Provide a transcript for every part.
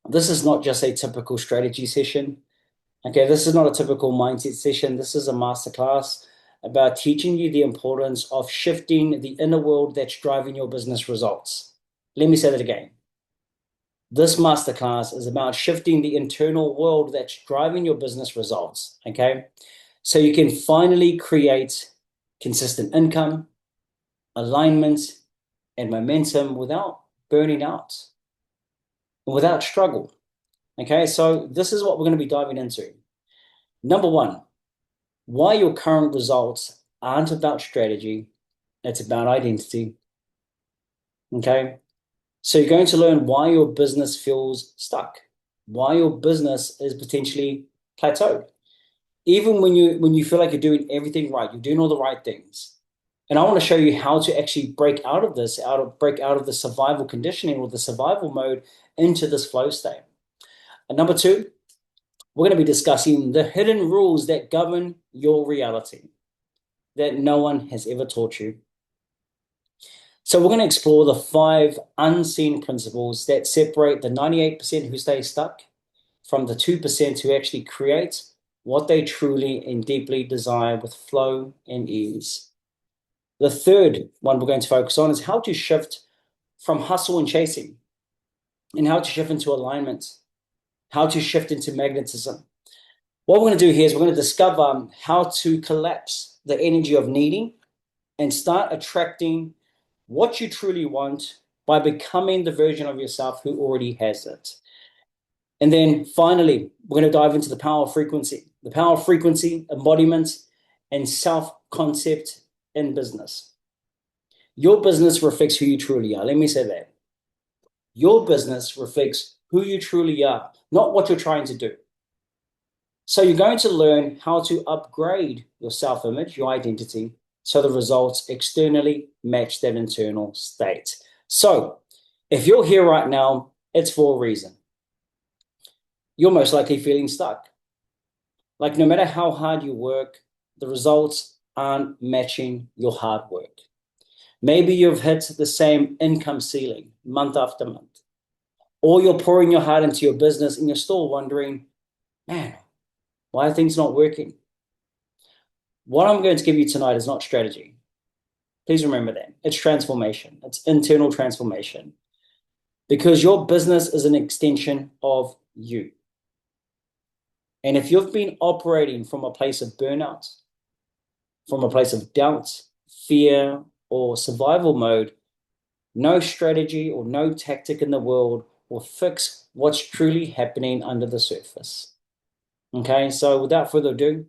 This is not just a typical strategy session. Okay, this is not a typical mindset session. This is a masterclass about teaching you the importance of shifting the inner world that's driving your business results. Let me say that again. This masterclass is about shifting the internal world that's driving your business results. Okay, so you can finally create consistent income, alignment, and momentum without burning out and without struggle. Okay, so this is what we're going to be diving into. Number one, why your current results aren't about strategy, it's about identity. Okay, so you're going to learn why your business feels stuck, why your business is potentially plateaued. Even when you feel like you're doing everything right, you're doing all the right things. And I want to show you how to actually break out of this, break out of the survival conditioning or the survival mode into this flow state. And number two, we're going to be discussing the hidden rules that govern your reality that no one has ever taught you. So we're going to explore the 5 unseen principles that separate the 98% who stay stuck from the 2% who actually create what they truly and deeply desire with flow and ease. The third one we're going to focus on is how to shift from hustle and chasing, and how to shift into alignment, how to shift into magnetism. What we're going to do here is we're going to discover how to collapse the energy of needing and start attracting what you truly want by becoming the version of yourself who already has it. And then finally, we're going to dive into the power of frequency, embodiment, and self-concept in business. Your business reflects who you truly are. Let me say that. Your business reflects who you truly are, not what you're trying to do. So you're going to learn how to upgrade your self-image, your identity, so the results externally match that internal state. So if you're here right now, it's for a reason. You're most likely feeling stuck. Like no matter how hard you work, the results aren't matching your hard work. Maybe you've hit the same income ceiling month after month, or you're pouring your heart into your business and you're still wondering, man, why are things not working? What I'm going to give you tonight is not strategy. Please remember that. It's transformation. It's internal transformation. Because your business is an extension of you. And if you've been operating from a place of burnout, from a place of doubt, fear, or survival mode, no strategy or no tactic in the world will fix what's truly happening under the surface. Okay, so without further ado,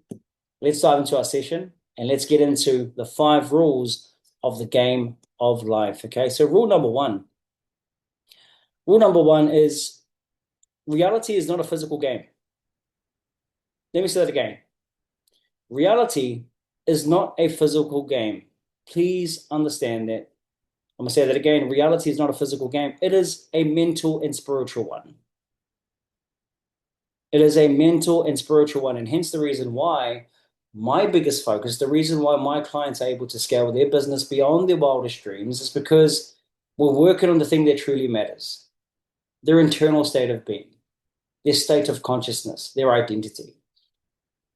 let's dive into our session and let's get into the 5 rules of the game of life. Okay, so rule number one. Rule number one is reality is not a physical game. Let me say that again. Reality is not a physical game. Please understand that. I'm going to say that again. Reality is not a physical game. It is a mental and spiritual one. It is a mental and spiritual one. And hence the reason why my biggest focus, the reason why my clients are able to scale their business beyond their wildest dreams is because we're working on the thing that truly matters. Their internal state of being, their state of consciousness, their identity.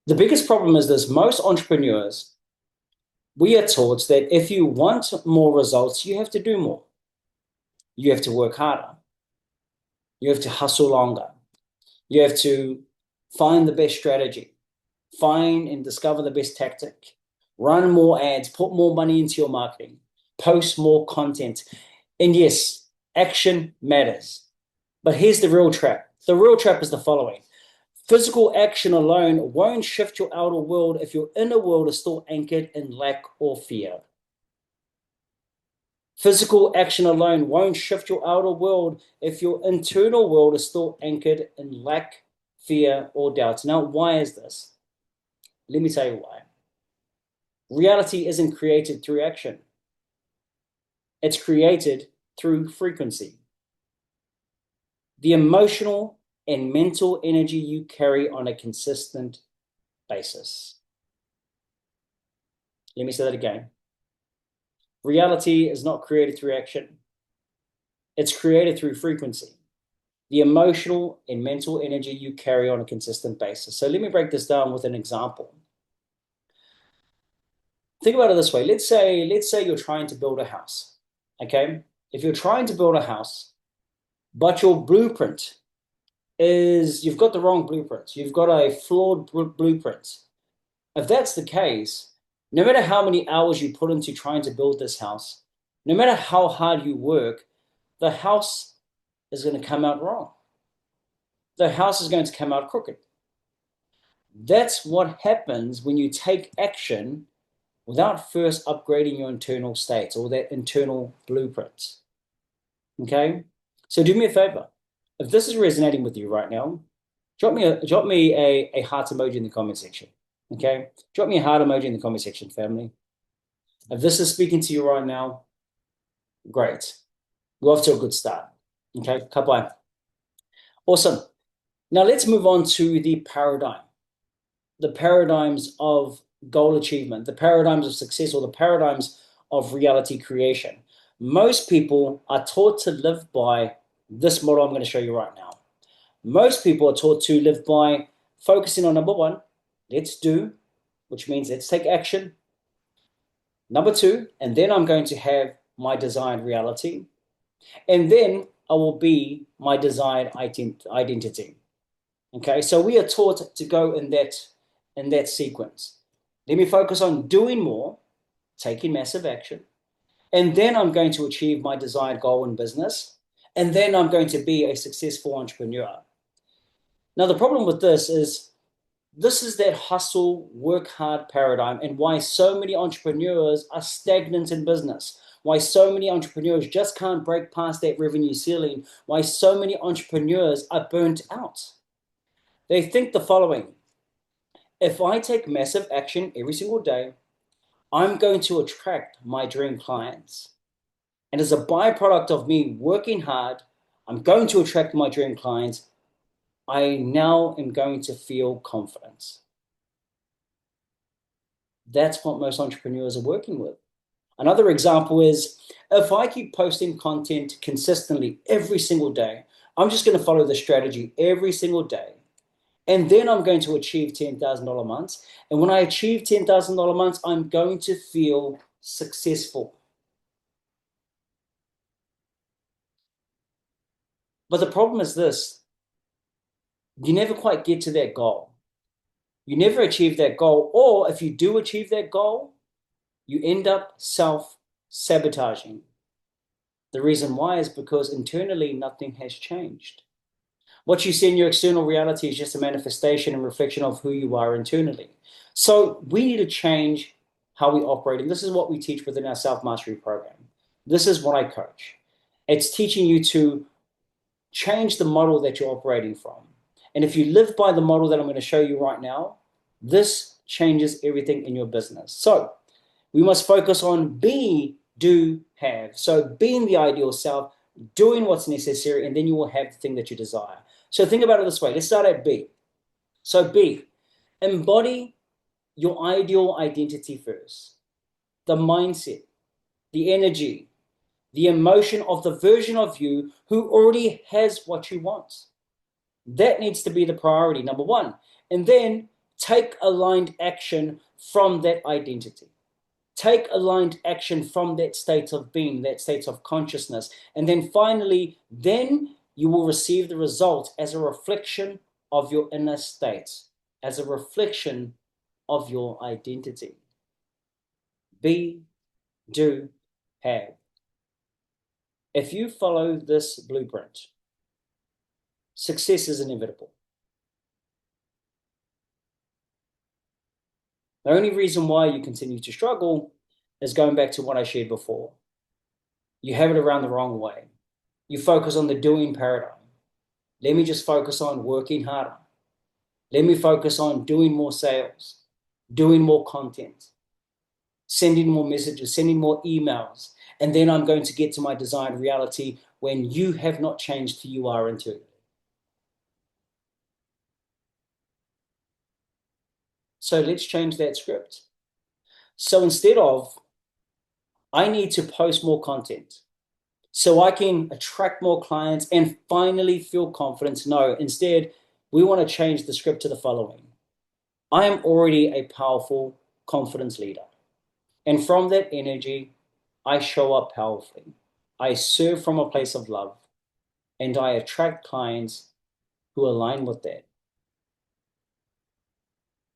The biggest problem is this: most entrepreneurs, we are taught that if you want more results, you have to do more. You have to work harder. You have to hustle longer. You have to find the best strategy, find and discover the best tactic, run more ads, put more money into your marketing, post more content. And yes, action matters. But here's the real trap. The real trap is the following. Physical action alone won't shift your outer world if your inner world is still anchored in lack or fear. Physical action alone won't shift your outer world if your internal world is still anchored in lack, fear, or doubt. Now, why is this? Let me tell you why. Reality isn't created through action. It's created through frequency. The emotional and mental energy you carry on a consistent basis. Let me say that again. Reality is not created through action. It's created through frequency. the emotional and mental energy you carry on a consistent basis. So let me break this down with an example. Think about it this way. Let's say you're trying to build a house. Okay? If you're trying to build a house, but your blueprint is you've got the wrong blueprint. You've got a flawed blueprint. If that's the case, no matter how many hours you put into trying to build this house, no matter how hard you work, the house is going to come out wrong. The house is going to come out crooked. That's what happens when you take action without first upgrading your internal state or that internal blueprint. Okay? So do me a favor. If this is resonating with you right now, drop me a heart emoji in the comment section. Okay? Drop me a heart emoji in the comment section, family. If this is speaking to you right now, great. We're off to a good start. Okay? Bye. Awesome. Now let's move on to the paradigms of goal achievement, the paradigms of success, or the paradigms of reality creation. Most people are taught to live by this model I'm going to show you right now. Most people are taught to live by focusing on number one, let's do, which means let's take action. Number two, and then I'm going to have my desired reality. And then I will be my desired identity. Okay, so we are taught to go in that sequence. Let me focus on doing more, taking massive action, and then I'm going to achieve my desired goal in business, and then I'm going to be a successful entrepreneur. Now, the problem with this is that hustle, work hard paradigm, and why so many entrepreneurs are stagnant in business, why so many entrepreneurs just can't break past that revenue ceiling, why so many entrepreneurs are burnt out. They think the following: if I take massive action every single day, I'm going to attract my dream clients. And as a byproduct of me working hard, I'm going to attract my dream clients. I now am going to feel confidence. That's what most entrepreneurs are working with. Another example is if I keep posting content consistently every single day, I'm just going to follow the strategy every single day. And then I'm going to achieve $10,000 months. And when I achieve $10,000 months, I'm going to feel successful. But the problem is this: you never quite get to that goal. You never achieve that goal. Or if you do achieve that goal, you end up self-sabotaging. The reason why is because internally nothing has changed. What you see in your external reality is just a manifestation and reflection of who you are internally. So we need to change how we operate. And this is what we teach within our self-mastery program. This is what I coach. It's teaching you to change the model that you're operating from. And if you live by the model that I'm going to show you right now, this changes everything in your business. So we must focus on be, do, have. So being the ideal self, doing what's necessary, and then you will have the thing that you desire. So think about it this way. Let's start at B. So B, embody your ideal identity first. The mindset, the energy, the emotion of the version of you who already has what you want. That needs to be the priority, number one. And then take aligned action from that identity. Take aligned action from that state of being, that state of consciousness. And then finally, then you will receive the result as a reflection of your inner state, as a reflection of your identity. Be, do, have. If you follow this blueprint, success is inevitable. The only reason why you continue to struggle is going back to what I shared before. You have it around the wrong way. You focus on the doing paradigm. Let me just focus on working harder. Let me focus on doing more sales, doing more content, sending more messages, sending more emails. And then I'm going to get to my desired reality when you have not changed who you are internally. So let's change that script. So instead of, I need to post more content, so I can attract more clients and finally feel confident? No, instead, we want to change the script to the following. I am already a powerful confidence leader. And from that energy, I show up powerfully. I serve from a place of love and I attract clients who align with that.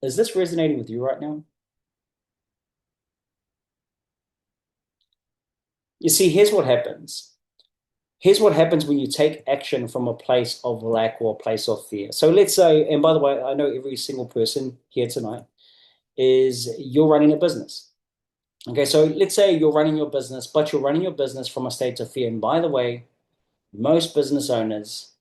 Is this resonating with you right now? You see, here's what happens. Here's what happens when you take action from a place of lack or a place of fear. So let's say, and by the way, I know every single person here tonight is you're running a business. Okay, so let's say you're running your business, but you're running your business from a state of fear. And by the way, most business owners,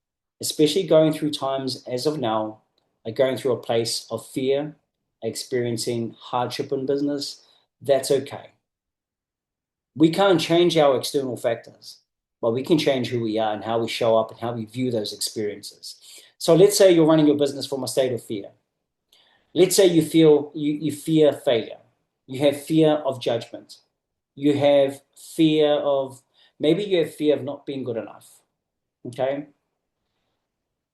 especially going through times as of now, are going through a place of fear, experiencing hardship in business. That's okay. We can't change our external factors, but we can change who we are and how we show up and how we view those experiences. So let's say you're running your business from a state of fear. Let's say you fear failure. You have fear of judgment. You have fear of maybe you have fear of not being good enough. Okay.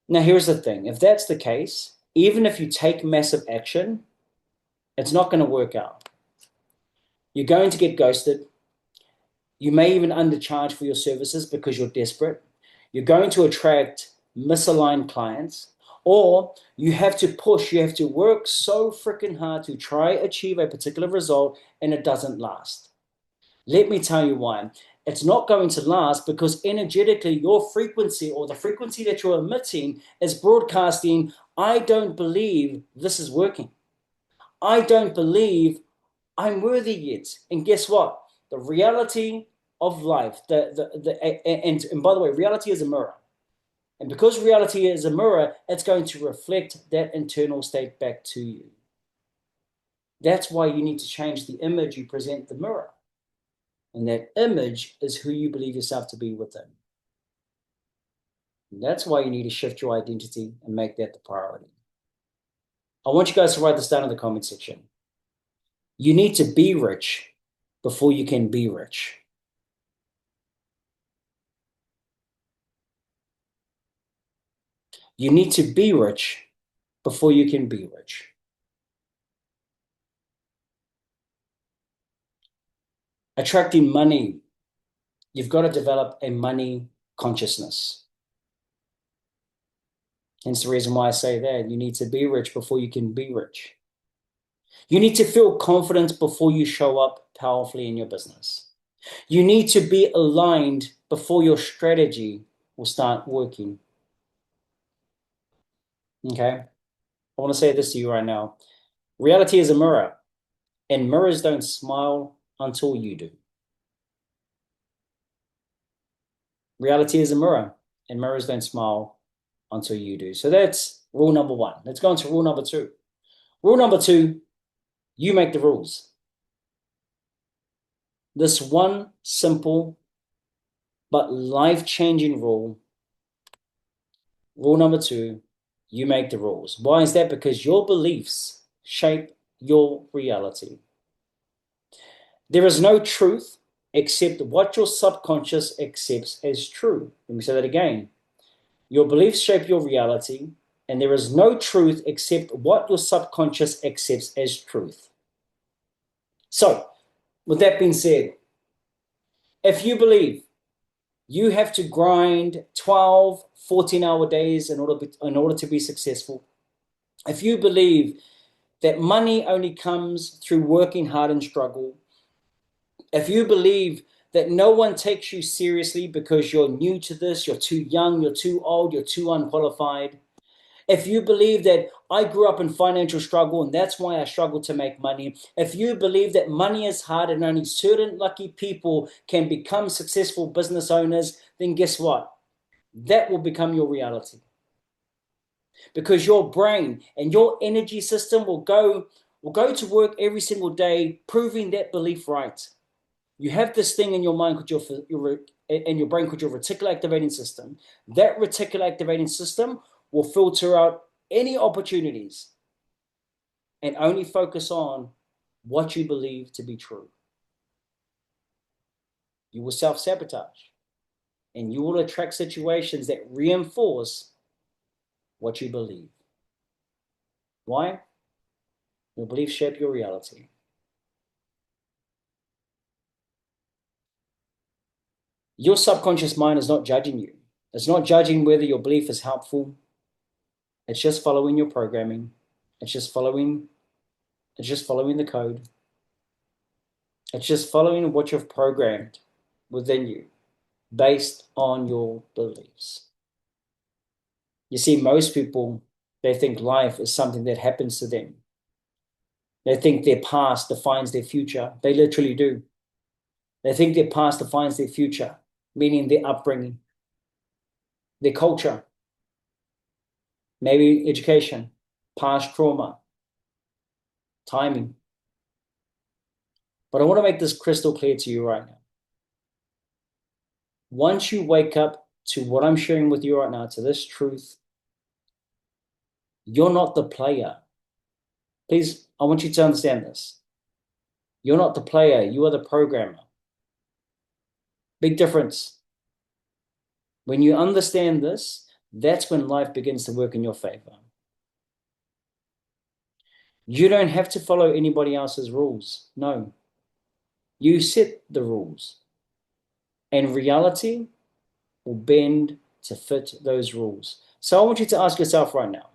Now here's the thing. If that's the case, even if you take massive action, it's not going to work out. You're going to get ghosted. You may even undercharge for your services because you're desperate. You're going to attract misaligned clients, or you have to push, you have to work so freaking hard to try achieve a particular result and it doesn't last. Let me tell you why. It's not going to last because energetically your frequency or the frequency that you're emitting is broadcasting, I don't believe this is working. I don't believe I'm worthy yet. And guess what? The reality of life, and by the way, reality is a mirror. And because reality is a mirror, it's going to reflect that internal state back to you. That's why you need to change the image you present the mirror. And that image is who you believe yourself to be within. And that's why you need to shift your identity and make that the priority. I want you guys to write this down in the comment section. You need to be rich before you can be rich. You need to be rich before you can be rich. Attracting money, you've got to develop a money consciousness. Hence the reason why I say that. You need to be rich before you can be rich. You need to feel confident before you show up powerfully in your business. You need to be aligned before your strategy will start working. Okay? I want to say this to you right now. Reality is a mirror, and mirrors don't smile until you do. Reality is a mirror, and mirrors don't smile until you do. So that's rule number one. Let's go on to rule number two. Rule number two, you make the rules. This one simple but life-changing rule. Rule number two, you make the rules. Why is that? Because your beliefs shape your reality. There is no truth except what your subconscious accepts as true. Let me say that again. Your beliefs shape your reality, and there is no truth except what your subconscious accepts as truth. So, with that being said, if you believe you have to grind 12, 14-hour days in order to be successful, if you believe that money only comes through working hard and struggle, if you believe that no one takes you seriously because you're new to this, you're too young, you're too old, you're too unqualified, if you believe that I grew up in financial struggle and that's why I struggle to make money, if you believe that money is hard and only certain lucky people can become successful business owners, then guess what? That will become your reality. Because your brain and your energy system will go to work every single day proving that belief right. You have this thing in your mind called your brain called your reticular activating system. That reticular activating system will filter out any opportunities and only focus on what you believe to be true. You will self-sabotage. and you will attract situations that reinforce what you believe. Why? Your beliefs shape your reality. Your subconscious mind is not judging you. It's not judging whether your belief is helpful. It's just following your programming. It's just following the code. It's just following what you've programmed within you based on your beliefs. You see, most people, they think life is something that happens to them. They think their past defines their future. They literally do. They think their past defines their future, meaning their upbringing, their culture, maybe education, past trauma, timing. But I want to make this crystal clear to you right now. Once you wake up to what I'm sharing with you right now, to this truth, you're not the player. Please, I want you to understand this. You're not the player, you are the programmer. Big difference. When you understand this, that's when life begins to work in your favor. You don't have to follow anybody else's rules. No. You set the rules. And reality will bend to fit those rules. So I want you to ask yourself right now,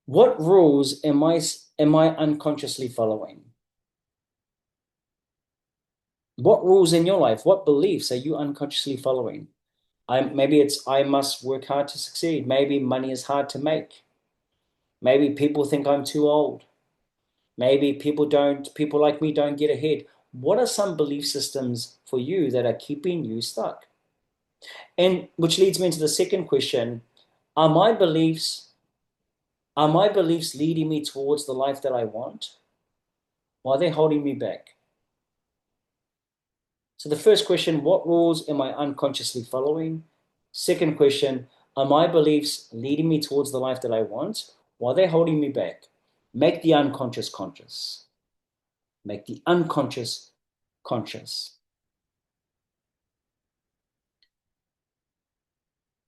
what rules am I unconsciously following? What rules in your life, what beliefs are you unconsciously following? Maybe it's I must work hard to succeed. Maybe money is hard to make. Maybe people think I'm too old. Maybe people like me don't get ahead. What are some belief systems for you that are keeping you stuck? And which leads me into the second question. Are my beliefs leading me towards the life that I want? Or are they holding me back? So the first question, what rules am I unconsciously following? Second question, are my beliefs leading me towards the life that I want? Or are they holding me back? Make the unconscious conscious. Make the unconscious conscious.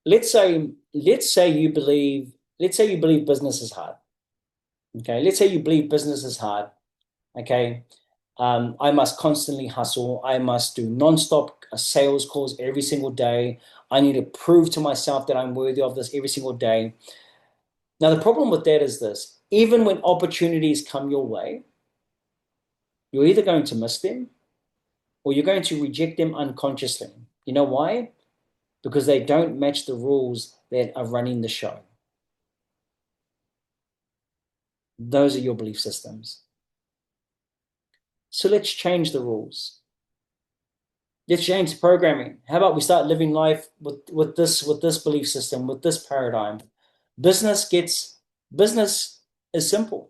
Let's say you believe business is hard. Okay, let's say you believe business is hard. Okay, I must constantly hustle. I must do non-stop sales calls every single day. I need to prove to myself that I'm worthy of this every single day. Now, the problem with that is this. Even when opportunities come your way, you're either going to miss them or you're going to reject them unconsciously. You know why? Because they don't match the rules that are running the show. Those are your belief systems. So let's change the rules. Let's change the programming. How about we start living life with this belief system, with this paradigm? Business is simple.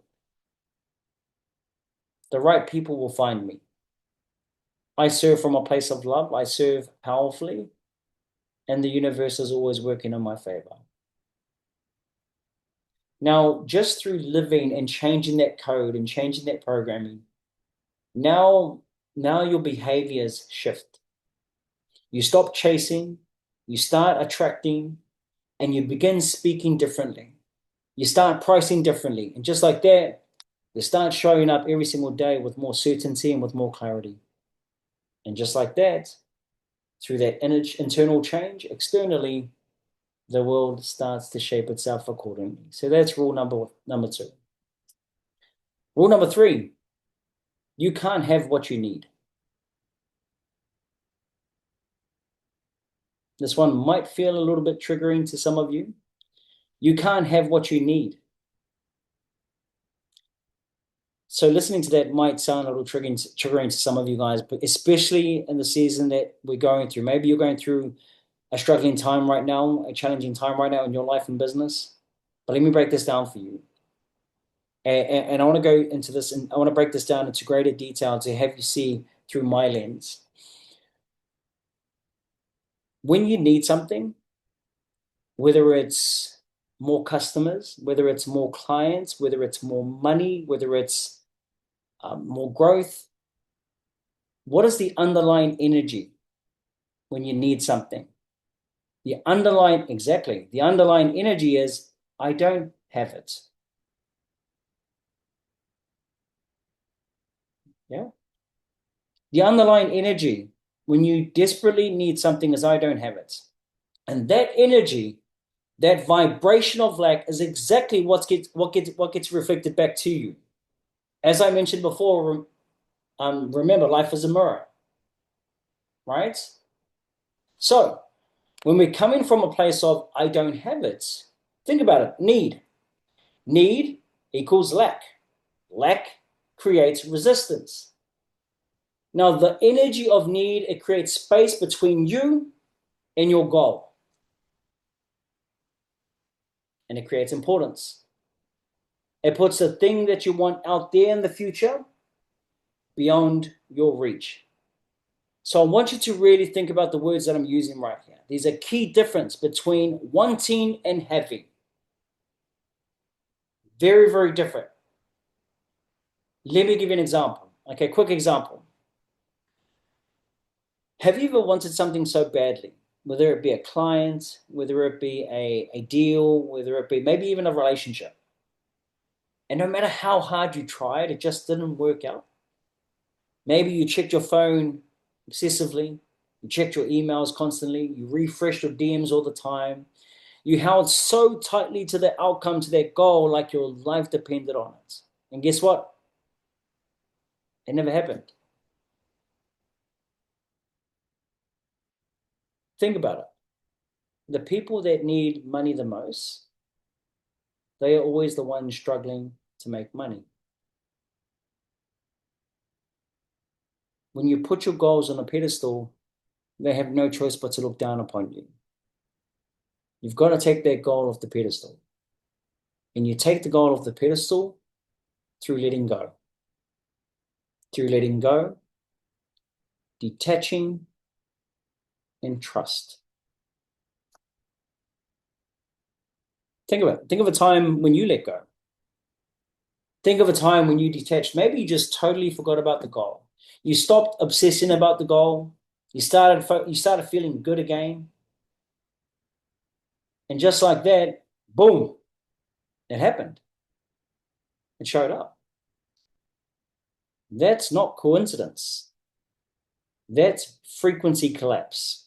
The right people will find me. I serve from a place of love. I serve powerfully, and the universe is always working in my favor. Now, just through living and changing that code and changing that programming, now your behaviors shift. You stop chasing, you start attracting, and you begin speaking differently. You start pricing differently. And just like that, you start showing up every single day with more certainty and with more clarity. And just like that, through that internal change, externally, the world starts to shape itself accordingly. So that's rule number two. Rule number three, you can't have what you need. This one might feel a little bit triggering to some of you. You can't have what you need. So listening to that might sound a little triggering to some of you guys, but especially in the season that we're going through. Maybe you're going through a struggling time right now, a challenging time right now in your life and business. But let me break this down for you. And I want to go into this, and I want to break this down into greater detail to have you see through my lens. When you need something, whether it's more customers, whether it's more clients, whether it's more money, whether it's more growth, what is the underlying energy when you need something. The underlying energy is, I don't have it. Yeah. The underlying energy when you desperately need something is, I don't have it. And that energy, that vibration of lack is exactly what gets reflected back to you. As I mentioned before, remember, life is a mirror, right? So when we're coming from a place of, I don't have it, think about it. Need equals lack. Lack creates resistance. Now, the energy of need, it creates space between you and your goal. And it creates importance. It puts the thing that you want out there in the future beyond your reach. So I want you to really think about the words that I'm using right here. There's a key difference between wanting and having. Very, very different. Let me give you an example. Okay, quick example. Have you ever wanted something so badly? Whether it be a client, whether it be a deal, whether it be maybe even a relationship. And no matter how hard you tried, it just didn't work out. Maybe you checked your phone excessively. You checked your emails constantly. You refreshed your DMs all the time. You held so tightly to the outcome, to that goal, like your life depended on it. And guess what? It never happened. Think about it. The people that need money the most, they are always the ones struggling to make money. When you put your goals on a pedestal, they have no choice but to look down upon you. You've got to take that goal off the pedestal. And you take the goal off the pedestal through letting go. Through letting go, detaching, and trust. Think of it. Think of a time when you let go. Think of a time when you detached. Maybe you just totally forgot about the goal. You stopped obsessing about the goal. You started feeling good again. And just like that, boom, it happened. It showed up. That's not coincidence. That's frequency collapse.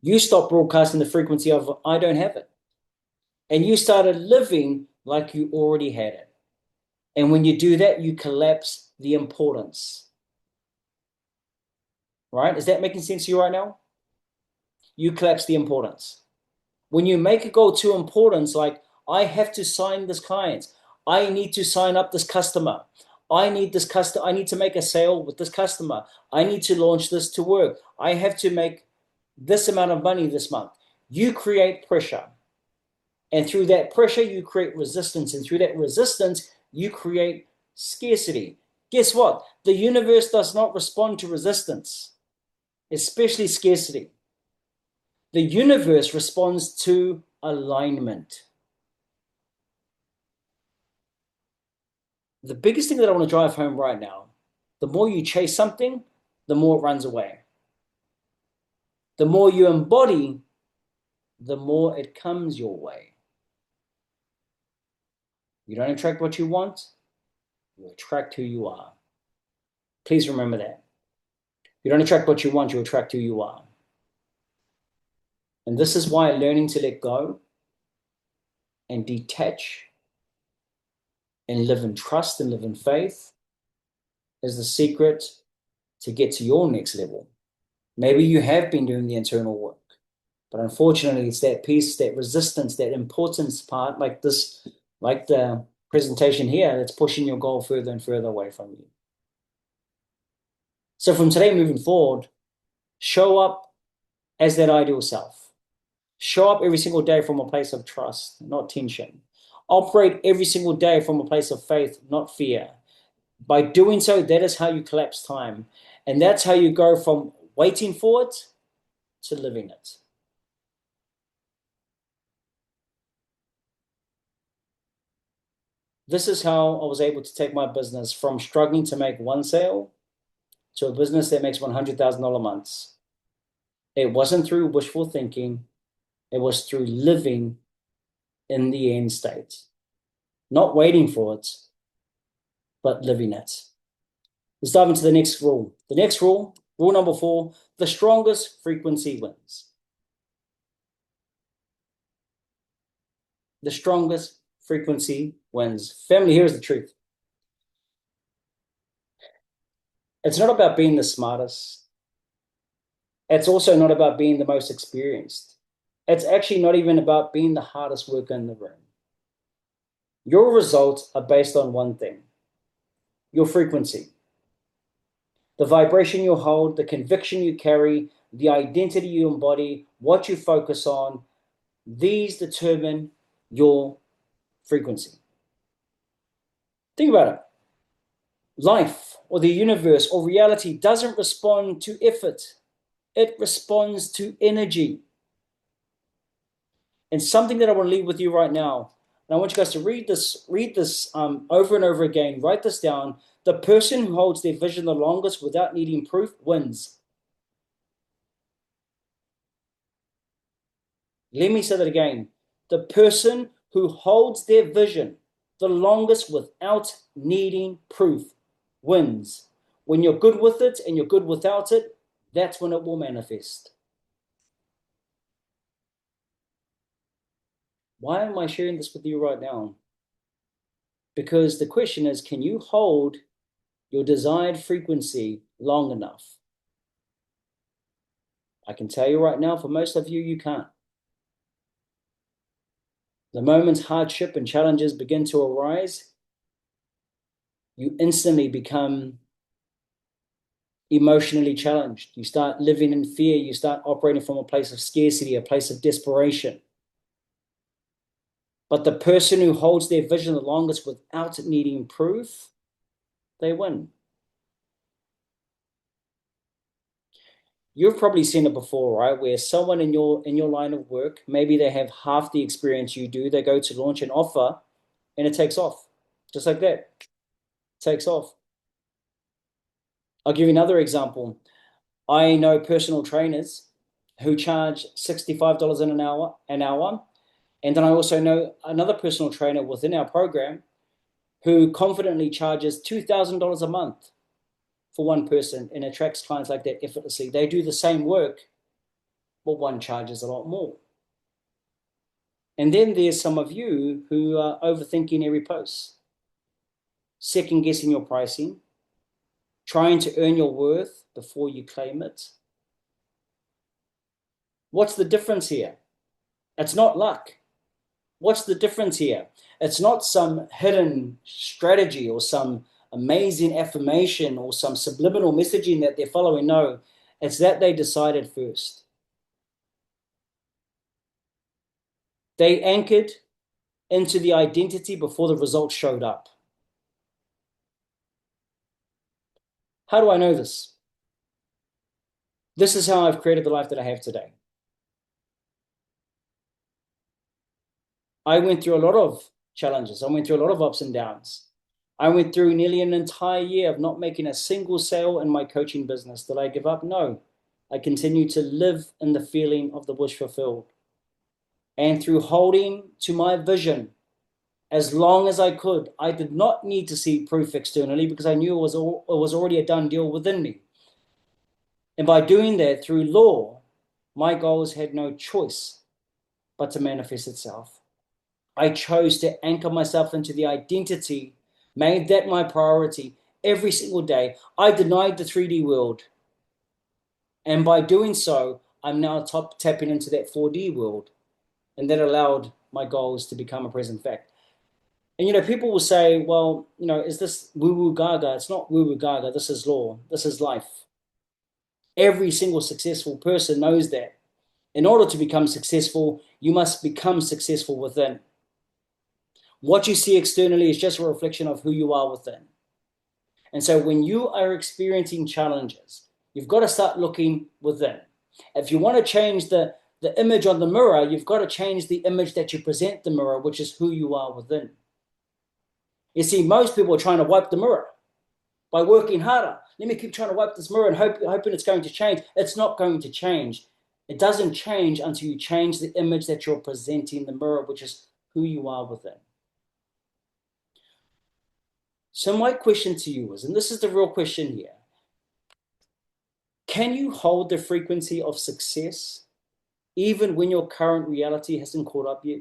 You stopped broadcasting the frequency of, I don't have it. And you started living like you already had it. And when you do that, you collapse the importance. Right? Is that making sense to you right now? You collapse the importance. When you make a goal too important, like, I have to sign this client, I need to sign up this customer, I need to make a sale with this customer, I need to launch this to work, I have to make this amount of money this month. You create pressure. And through that pressure, you create resistance. And through that resistance, you create scarcity. Guess what? The universe does not respond to resistance, especially scarcity. The universe responds to alignment. The biggest thing that I want to drive home right now, the more you chase something, the more it runs away. The more you embody, the more it comes your way. You don't attract what you want, you attract who you are. Please remember that. You don't attract what you want, you attract who you are. And this is why learning to let go and detach and live in trust and live in faith is the secret to get to your next level. Maybe you have been doing the internal work, but unfortunately, it's that piece, that resistance, that importance part, like the presentation here, that's pushing your goal further and further away from you. So from today moving forward, show up as that ideal self. Show up every single day from a place of trust, not tension. Operate every single day from a place of faith, not fear. By doing so, that is how you collapse time. And that's how you go from waiting for it to living it. This is how I was able to take my business from struggling to make one sale to a business that makes $100,000 months. It wasn't through wishful thinking. It was through living in the end state, not waiting for it, but living it. Let's dive into the next rule. The next rule, rule number 4, the strongest frequency wins. The strongest frequency wins. Family, here's the truth. It's not about being the smartest. It's also not about being the most experienced. It's actually not even about being the hardest worker in the room. Your results are based on one thing: your frequency. The vibration you hold, the conviction you carry, the identity you embody, what you focus on, these determine your frequency. Think about it. Life or the universe or reality doesn't respond to effort. It responds to energy. And something that I want to leave with you right now, and I want you guys to read this over and over again. Write this down. The person who holds their vision the longest without needing proof wins. Let me say that again. The person who holds their vision the longest without needing proof wins. When you're good with it and you're good without it, that's when it will manifest. Why am I sharing this with you right now? Because the question is, can you hold your desired frequency long enough? I can tell you right now, for most of you, you can't. The moment hardship and challenges begin to arise, you instantly become emotionally challenged. You start living in fear. You start operating from a place of scarcity, a place of desperation. But the person who holds their vision the longest without needing proof, they win. You've probably seen it before, right? Where someone in your line of work, maybe they have half the experience you do. They go to launch an offer and it takes off. Just like that. It takes off. I'll give you another example. I know personal trainers who charge $65 an hour, and then I also know another personal trainer within our program who confidently charges $2,000 a month for one person and attracts clients like that effortlessly. They do the same work, but one charges a lot more. And then there's some of you who are overthinking every post, second guessing your pricing, trying to earn your worth before you claim it. What's the difference here? It's not luck. What's the difference here? It's not some hidden strategy or some amazing affirmation or some subliminal messaging that they're following. No, it's that they decided first. They anchored into the identity before the results showed up. How do I know this? This is how I've created the life that I have today. I went through a lot of challenges. I went through a lot of ups and downs. I went through nearly an entire year of not making a single sale in my coaching business. Did I give up? No. I continued to live in the feeling of the wish fulfilled. And through holding to my vision as long as I could, I did not need to see proof externally because I knew it was already a done deal within me. And by doing that through law, my goals had no choice but to manifest itself. I chose to anchor myself into the identity, made that my priority every single day. I denied the 3D world. And by doing so, I'm now tapping into that 4D world. And that allowed my goals to become a present fact. And, people will say, well, is this woo-woo gaga? It's not woo-woo gaga. This is law. This is life. Every single successful person knows that. In order to become successful, you must become successful within. What you see externally is just a reflection of who you are within. And so when you are experiencing challenges, you've got to start looking within. If you want to change the image on the mirror, you've got to change the image that you present the mirror, which is who you are within. You see, most people are trying to wipe the mirror by working harder. Let me keep trying to wipe this mirror and hoping it's going to change. It's not going to change. It doesn't change until you change the image that you're presenting in the mirror, which is who you are within. So my question to you is, and this is the real question here, can you hold the frequency of success even when your current reality hasn't caught up yet?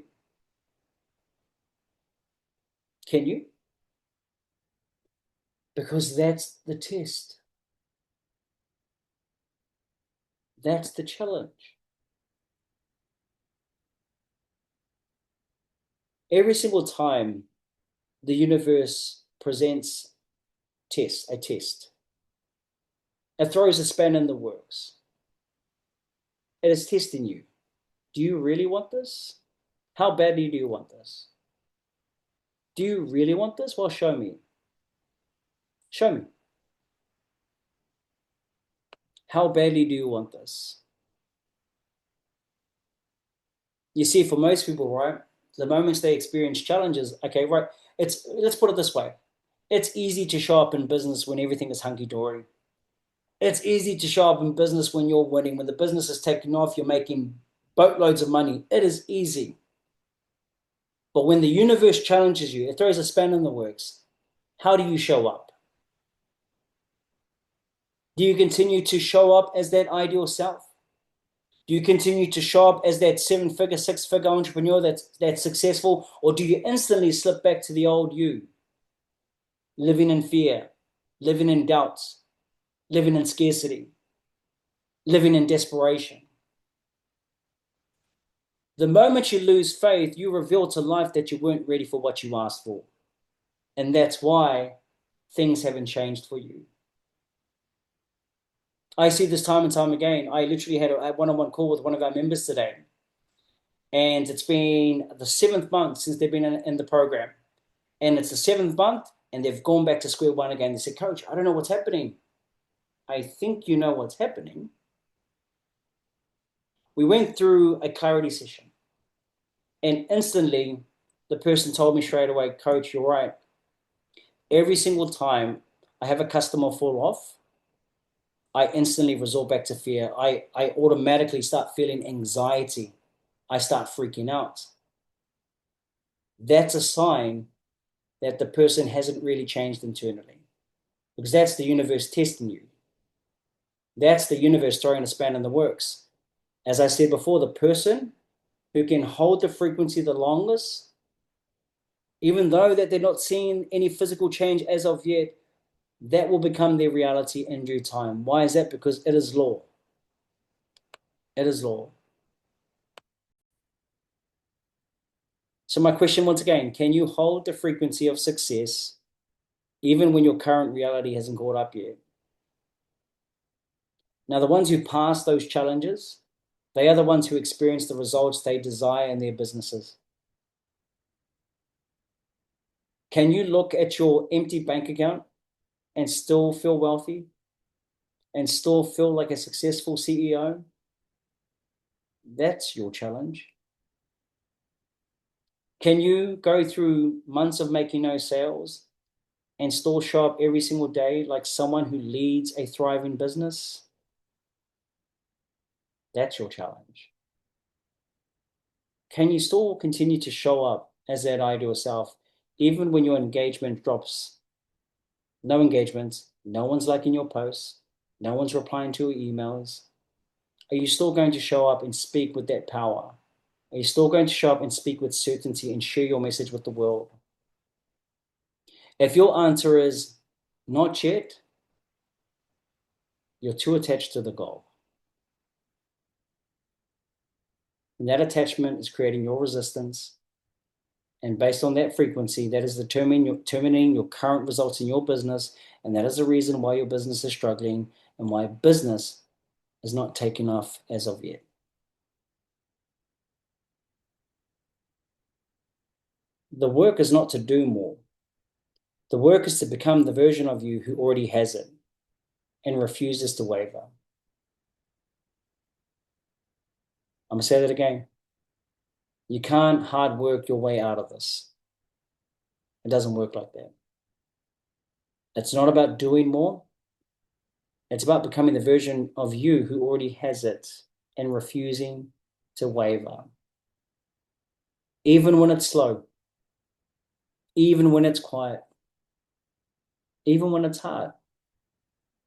Can you? Because that's the test. That's the challenge. Every single time the universe presents a test, it throws a spanner in the works. It is testing you. Do you really want this? How badly do you want this? Do you really want this? Well, show me. Show me. How badly do you want this? You see, for most people, right, the moments they experience challenges, okay, right, let's put it this way. It's easy to show up in business when everything is hunky-dory. It's easy to show up in business when you're winning, when the business is taking off, you're making boatloads of money. It is easy. But when the universe challenges you, it throws a spanner in the works. How do you show up? Do you continue to show up as that ideal self? Do you continue to show up as that 7-figure, 6-figure entrepreneur that's successful? Or do you instantly slip back to the old you, living in fear, living in doubts, living in scarcity, living in desperation? The moment you lose faith, you reveal to life that you weren't ready for what you asked for. And that's why things haven't changed for you. I see this time and time again. I literally had a one-on-one call with one of our members today. And it's been the 7th month since they've been in the program. And it's the 7th month, and they've gone back to square one again. They said, Coach, I don't know what's happening. I think you know what's happening. We went through a clarity session. And instantly, the person told me straight away, Coach, you're right. Every single time I have a customer fall off, I instantly resort back to fear. I automatically start feeling anxiety. I start freaking out. That's a sign that the person hasn't really changed internally, because that's the universe testing you. That's the universe throwing a spanner in the works. As I said before, the person who can hold the frequency the longest, even though that they're not seeing any physical change as of yet, that will become their reality in due time. Why is that? Because it is law. It is law. So my question once again, can you hold the frequency of success even when your current reality hasn't caught up yet? Now, the ones who pass those challenges, they are the ones who experience the results they desire in their businesses. Can you look at your empty bank account and still feel wealthy and still feel like a successful CEO? That's your challenge. Can you go through months of making no sales and still show up every single day like someone who leads a thriving business? That's your challenge. Can you still continue to show up as that ideal self even when your engagement drops? No engagement, no one's liking your posts, no one's replying to your emails. Are you still going to show up and speak with that power? Are you still going to show up and speak with certainty and share your message with the world? If your answer is not yet, you're too attached to the goal. And that attachment is creating your resistance. And based on that frequency, that is determining your current results in your business. And that is the reason why your business is struggling and why business is not taking off as of yet. The work is not to do more. The work is to become the version of you who already has it and refuses to waver. I'm going to say that again. You can't hard work your way out of this. It doesn't work like that. It's not about doing more. It's about becoming the version of you who already has it. and refusing to waver. Even when it's slow, even when it's quiet, even when it's hard.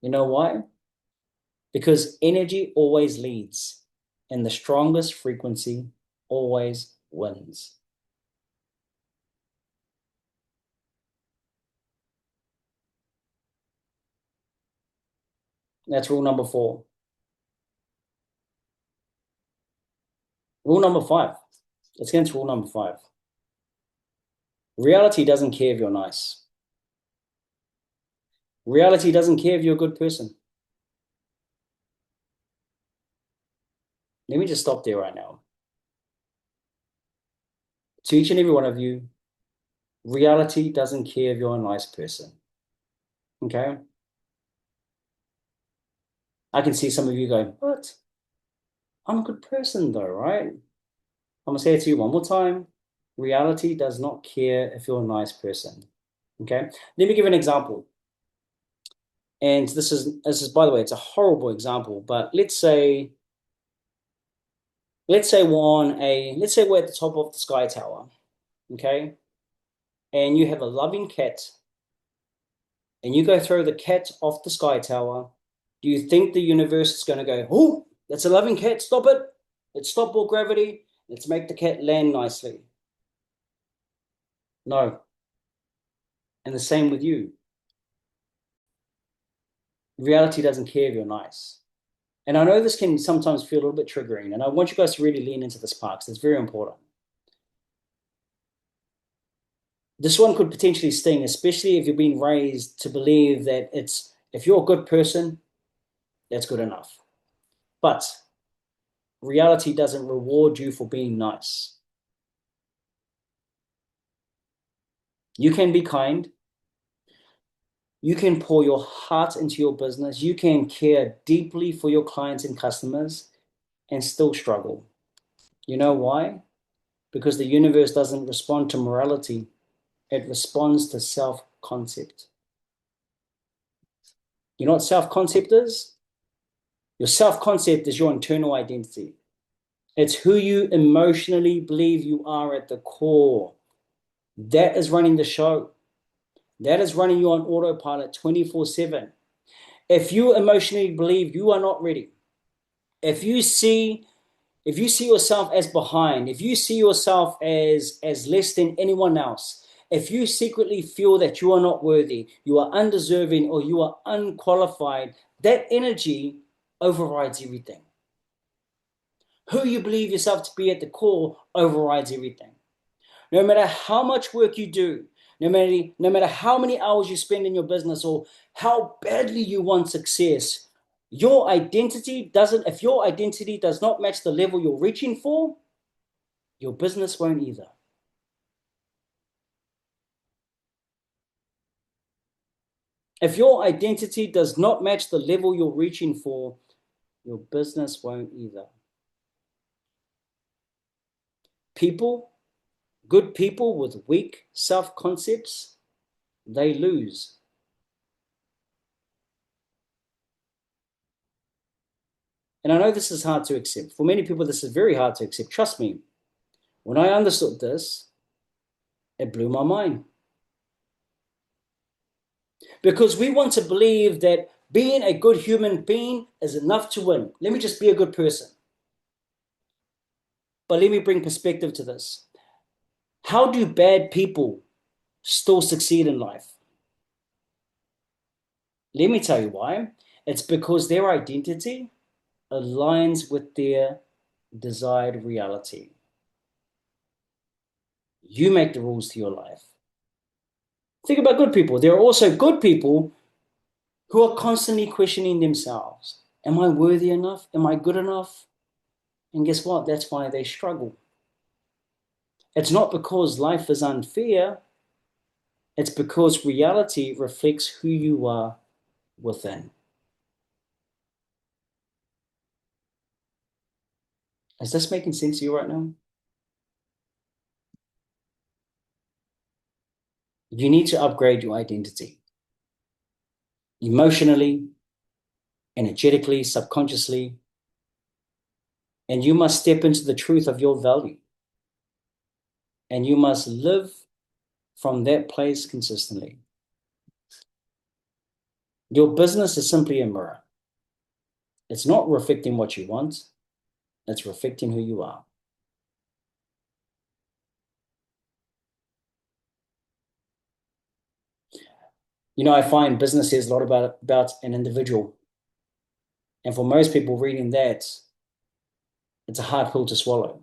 You know why? Because energy always leads, and the strongest frequency always wins. That's rule number 4. Rule number 5. Let's get into rule number 5. Reality doesn't care if you're nice. Reality doesn't care if you're a good person. Let me just stop there right now. To each and every one of you, reality doesn't care if you're a nice person. Okay? I can see some of you going, what? I'm a good person though, right? I'm going to say it to you one more time. Reality does not care if you're a nice person. Okay? Let me give an example. And this is, by the way, it's a horrible example, but let's say we're at the top of the sky tower, okay? And you have a loving cat, and you go throw the cat off the sky tower. Do you think the universe is going to go, oh, that's a loving cat, stop it? Let's stop all gravity. Let's make the cat land nicely. No. And the same with you. Reality doesn't care if you're nice. And I know this can sometimes feel a little bit triggering, and I want you guys to really lean into this part because it's very important. This one could potentially sting, especially if you've been raised to believe that if you're a good person, that's good enough. But reality doesn't reward you for being nice. You can be kind. You can pour your heart into your business. You can care deeply for your clients and customers and still struggle. You know why? Because the universe doesn't respond to morality. It responds to self-concept. You know what self-concept is? Your self-concept is your internal identity. It's who you emotionally believe you are at the core. That is running the show. That is running you on autopilot 24/7. If you emotionally believe you are not ready, if you see yourself as behind, if you see yourself as less than anyone else, if you secretly feel that you are not worthy, you are undeserving, or you are unqualified, that energy overrides everything. Who you believe yourself to be at the core overrides everything. No matter how much work you do, no matter how many hours you spend in your business or how badly you want success, if your identity does not match the level you're reaching for, your business won't either. If your identity does not match the level you're reaching for, your business won't either. Good people with weak self-concepts, they lose. And I know this is hard to accept. For many people, this is very hard to accept. Trust me, when I understood this, it blew my mind. Because we want to believe that being a good human being is enough to win. Let me just be a good person. But let me bring perspective to this. How do bad people still succeed in life? Let me tell you why. It's because their identity aligns with their desired reality. You make the rules to your life. Think about good people. There are also good people who are constantly questioning themselves. Am I worthy enough? Am I good enough? And guess what? That's why they struggle. It's not because life is unfair. It's because reality reflects who you are within. Is this making sense to you right now? You need to upgrade your identity emotionally, energetically, subconsciously. And you must step into the truth of your value. And you must live from that place consistently. Your business is simply a mirror. It's not reflecting what you want, it's reflecting who you are. I find business is a lot about an individual. And for most people reading that, it's a hard pill to swallow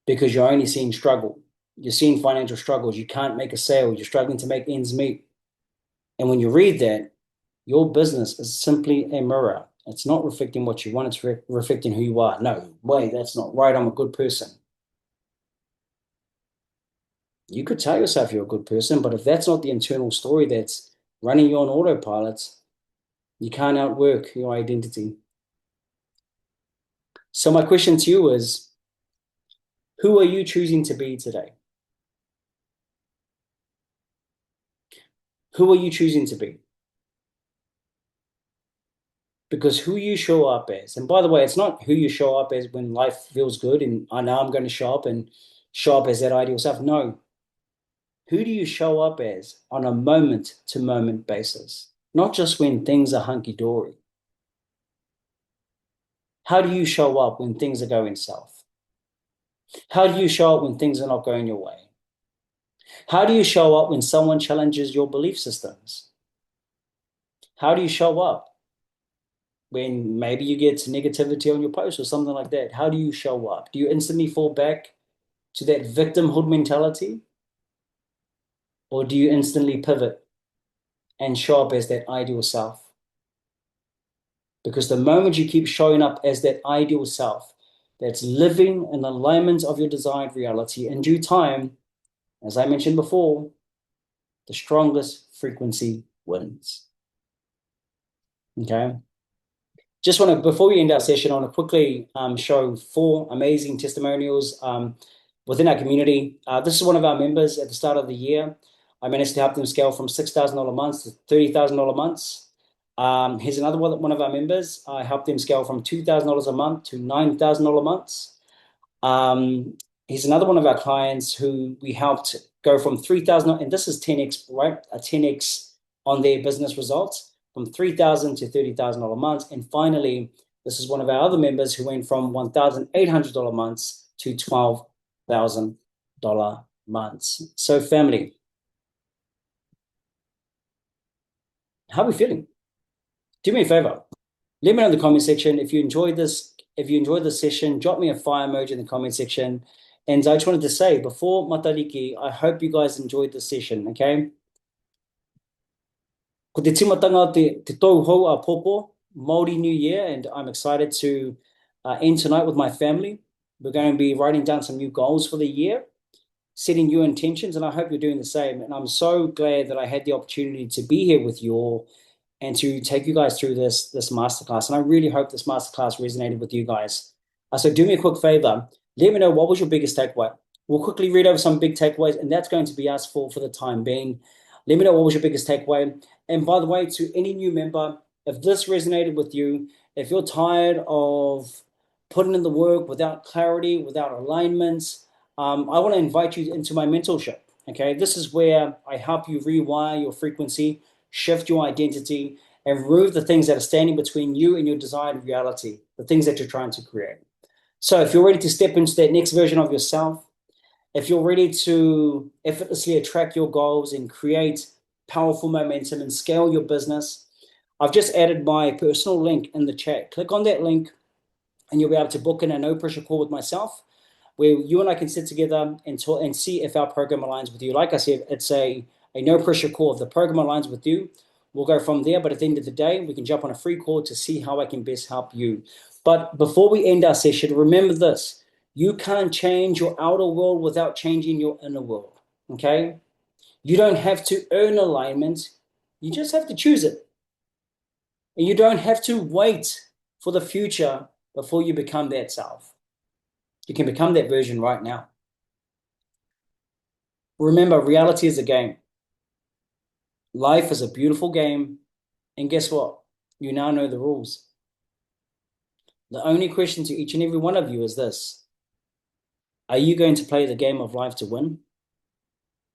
because you're only seeing struggle. You're seeing financial struggles. You can't make a sale. You're struggling to make ends meet. And when you read that, your business is simply a mirror. It's not reflecting what you want. It's reflecting who you are. No way, that's not right. I'm a good person. You could tell yourself you're a good person, but if that's not the internal story that's running you on autopilot, you can't outwork your identity. So my question to you is, who are you choosing to be today? Who are you choosing to be? Because who you show up as, and by the way, it's not who you show up as when life feels good and I know I'm going to show up as that ideal self. No, who do you show up as on a moment to moment basis? Not just when things are hunky dory. How do you show up when things are going south? How do you show up when things are not going your way? How do you show up when someone challenges your belief systems? How do you show up when maybe you get negativity on your post or something like that? How do you show up? Do you instantly fall back to that victimhood mentality? Or do you instantly pivot and show up as that ideal self? Because the moment you keep showing up as that ideal self, that's living in alignment of your desired reality, in due time, as I mentioned before, the strongest frequency wins. Okay. Just want to, before we end our session, I want to quickly show 4 amazing testimonials within our community. This is one of our members at the start of the year. I managed to help them scale from $6,000 months to $30,000 months. Here's another one of our members. I helped them scale from $2,000 a month to $9,000 months. He's another one of our clients who we helped go from 3,000, and this is 10x, right? A 10x on their business results from $3,000 to $30,000 a month. And finally, this is one of our other members who went from $1,800 months to $12,000 months. So family, how are we feeling? Do me a favor. Let me know in the comment section if you enjoyed this. If you enjoyed this session, drop me a fire emoji in the comment section. And I just wanted to say, before Matariki, I hope you guys enjoyed this session, okay? Ko te timatanga te tau hou a popo, Māori New Year, and I'm excited to end tonight with my family. We're going to be writing down some new goals for the year, setting new intentions, and I hope you're doing the same. And I'm so glad that I had the opportunity to be here with you all and to take you guys through this masterclass. And I really hope this masterclass resonated with you guys. So do me a quick favor. Let me know what was your biggest takeaway. We'll quickly read over some big takeaways, and that's going to be us for the time being. Let me know what was your biggest takeaway. And by the way, to any new member, if this resonated with you, if you're tired of putting in the work without clarity, without alignments, I want to invite you into my mentorship. Okay, this is where I help you rewire your frequency, shift your identity, and remove the things that are standing between you and your desired reality, the things that you're trying to create. So if you're ready to step into that next version of yourself, if you're ready to effortlessly attract your goals and create powerful momentum and scale your business, I've just added my personal link in the chat. Click on that link and you'll be able to book in a no pressure call with myself where you and I can sit together and talk and see if our program aligns with you. Like I said, it's a no pressure call. If the program aligns with you, we'll go from there. But at the end of the day, we can jump on a free call to see how I can best help you. But before we end our session, remember this. You can't change your outer world without changing your inner world, okay? You don't have to earn alignment. You just have to choose it. And you don't have to wait for the future before you become that self. You can become that version right now. Remember, reality is a game. Life is a beautiful game. And guess what? You now know the rules. The only question to each and every one of you is this: are you going to play the game of life to win?